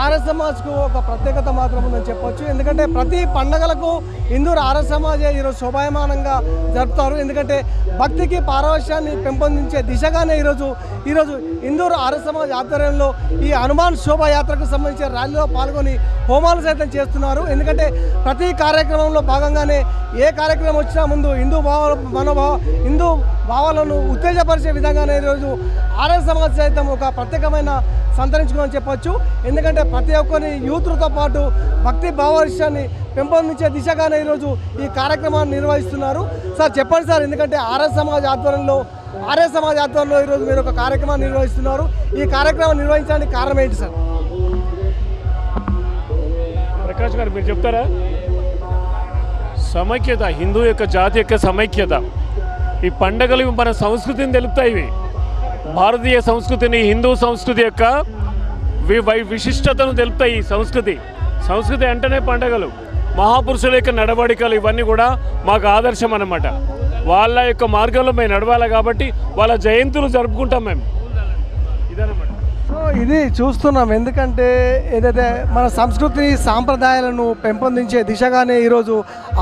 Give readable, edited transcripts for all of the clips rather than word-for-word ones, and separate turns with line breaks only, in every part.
RS సమాజ్కు ఒక ప్రత్యేకత మాత్రం ఉందని చెప్పొచ్చు. ఎందుకంటే ప్రతి పండగలకు ఇందూరు ఆర్ఎస్ సమాజే ఈరోజు శోభాయమానంగా జరుపుతారు. ఎందుకంటే భక్తికి పారవశ్యాన్ని పెంపొందించే దిశగానే ఈరోజు ఇందూరు ఆర్ఎస్ సమాజ్ ఆధ్వర్యంలో ఈ హనుమాన్ శోభాయాత్రకు సంబంధించిన ర్యాలీలో పాల్గొని హోమాలు సైతం చేస్తున్నారు. ఎందుకంటే ప్రతి కార్యక్రమంలో భాగంగానే ఏ కార్యక్రమం వచ్చినా ముందు హిందూ భావాలను ఉత్తేజపరిచే విధంగానే ఈరోజు ఆర్ఎస్ సమాజ్ సైతం ఒక ప్రత్యేకమైన సంతరించుకోమని చెప్పొచ్చు. ఎందుకంటే ప్రతి ఒక్కరిని యూత్తో పాటు భక్తి భావవిషయాన్ని పెంపొందించే దిశగానే ఈరోజు ఈ కార్యక్రమాన్ని నిర్వహిస్తున్నారు. సార్ చెప్పండి సార్, ఎందుకంటే ఆర్ఎస్ సమాజ్ ఆధ్వర్యంలో ఈరోజు మీరు ఒక కార్యక్రమాన్ని నిర్వహిస్తున్నారు. ఈ కార్యక్రమం నిర్వహించడానికి కారణం ఏంటి సార్?
ప్రకాష్ గారు మీరు చెప్తారా? సమైక్యత, హిందూ యొక్క జాతి యొక్క సమైక్యత. ఈ పండగలు మన సంస్కృతిని తెలుపుతాయి. ఇవి భారతీయ సంస్కృతిని, హిందూ సంస్కృతి యొక్క విశిష్టతను తెలుపుతాయి. ఈ సంస్కృతి అంటేనే పండగలు, మహాపురుషుల యొక్క నడవడికలు ఇవన్నీ కూడా మాకు ఆదర్శం అన్నమాట. వాళ్ళ యొక్క మార్గంలో మేము నడవాలి కాబట్టి వాళ్ళ జయంతులు జరుపుకుంటాం మేము. ఇదన్నమాట.
సో ఇది చూస్తున్నాం. ఎందుకంటే ఏదైతే మన సంస్కృతి సాంప్రదాయాలను పెంపొందించే దిశగానే ఈరోజు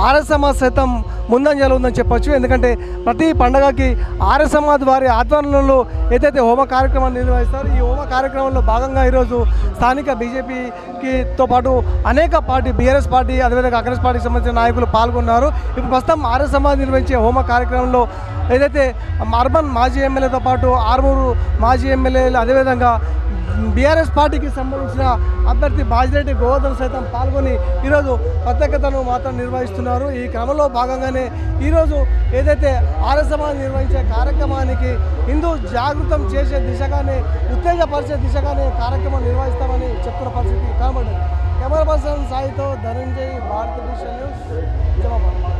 ఆర్ఎస్ సమాజ్ సైతం ముందంజలో ఉందని చెప్పొచ్చు. ఎందుకంటే ప్రతి పండగకి ఆర్ఎస్ సమాజ్ వారి ఆధ్వర్యంలో ఏదైతే హోమ కార్యక్రమాన్ని నిర్వహిస్తారో ఈ హోమ కార్యక్రమంలో భాగంగా ఈరోజు స్థానిక బీజేపీతో పాటు అనేక పార్టీ, బీఆర్ఎస్ పార్టీ, అదేవిధంగా కాంగ్రెస్ పార్టీకి సంబంధించిన నాయకులు పాల్గొన్నారు. ఇప్పుడు ప్రస్తుతం ఆర్ఎస్ సమాజ్ నిర్వహించే హోమ కార్యక్రమంలో ఏదైతే అర్బన్ మాజీ ఎమ్మెల్యేతో పాటు ఆర్మూరు మాజీ ఎమ్మెల్యేలు, అదేవిధంగా బీఆర్ఎస్ పార్టీకి సంబంధించిన అభ్యర్థి బాజిరెడ్డి గోవర్ధన్ సైతం పాల్గొని ఈరోజు ప్రత్యేకతను మాత్రం నిర్వహిస్తున్నారు. ఈ క్రమంలో భాగంగానే ఈరోజు ఏదైతే ఆర్ఎస్ సమాజ్ నిర్వహించే కార్యక్రమానికి హిందూ జాగృతం చేసే దిశగానే, ఉత్తేజపరిచే దిశగానే కార్యక్రమం నిర్వహిస్తామని చెప్తున్న పరిస్థితి కనబడింది. కెమెరా పర్సన్ సాయితో ధనంజయ్, భారత న్యూస్.